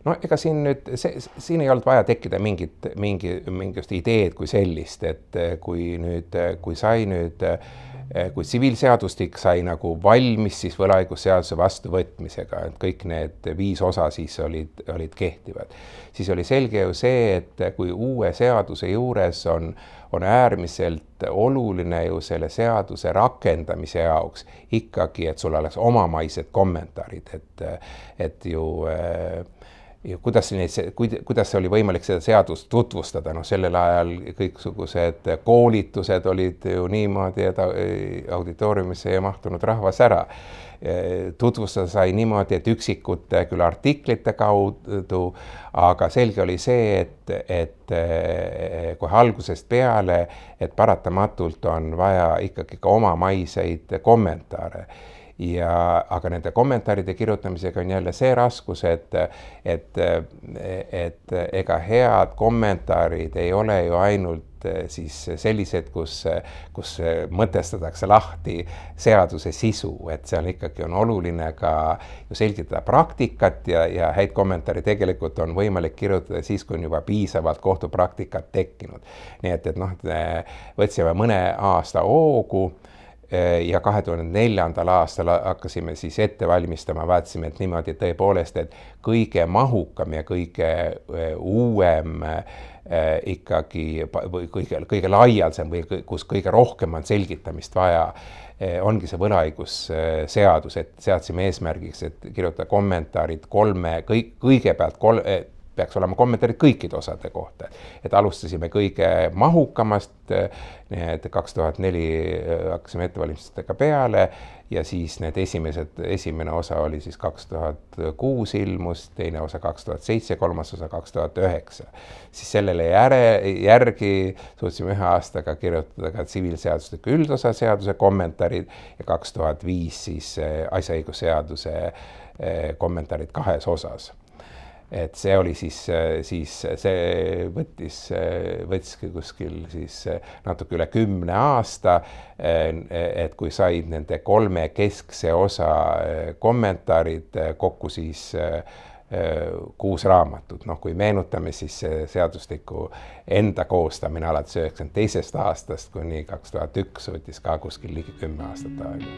No ega siin ei olnud vaja tekkida mingist ideed kui sellist, et kui tsiviilseadustik sai nagu valmis, siis võlaõigusseaduse vastuvõtmisega, et kõik need 5 osa siis olid kehtivad. Siis oli selge ju see, et kui uue seaduse juures on äärmiselt oluline ju selle seaduse rakendamise jaoks ikkagi, et sul oleks omamaised kommentaarid, et kuidas oli võimalik seda seadust tutvustada, sellel ajal kõiksugused koolitused olid ju niimoodi, et auditooriumisse ei mahtunud rahvas ära. Tutvustada sai niimoodi, et üksikute küll artiklite kaudu, aga selge oli see, et kohe algusest peale, et paratamatult on vaja ikkagi ka omamaiseid kommentaare. Aga nende kommentaaride kirjutamisega on jälle see raskus, et ega head kommentaarid ei ole ju ainult siis sellised, kus mõtestatakse lahti seaduse sisu, et seal ikkagi on oluline ka ju selgitada praktikat ja häid kommentaare tegelikult on võimalik kirjutada siis, kui on juba piisavalt kohtupraktikat tekkinud. Nii et võtsime mõne aasta hoogu ja 2004. aastal hakkasime siis ette valmistama, vaatasime, et niimoodi tõepoolest, et kõige mahukam ja kõige uuem ikkagi või kõige laialsem või kus kõige rohkem on selgitamist vaja, ongi see võlaõigusseadus, et seadsime eesmärgiks, et kirjutada kommentaarid kõigepealt peaks olema kommentaarid kõikide osade kohta. Et alustasime kõige mahukamast, 2004 hakkasime ettevalmistustega peale ja siis esimene osa oli siis 2006 ilmus, teine osa 2007, kolmas osa 2009. Siis sellele järgi suutsime 1 aastaga kirjutada ka tsiviilseadustiku üldosa seaduse kommentaarid ja 2005 siis asjaõigusseaduse kommentaarid 2 osas. Et see oli siis see võttis kuskil siis natuke üle 10 aasta, et kui said nende 3 keskse osa kommentaarid kokku siis 6 raamatut. Kui meenutame, siis seadustiku enda koostamine alates 1992. aastast kuni 2001 võttis ka kuskil ligi 10 aastat aega.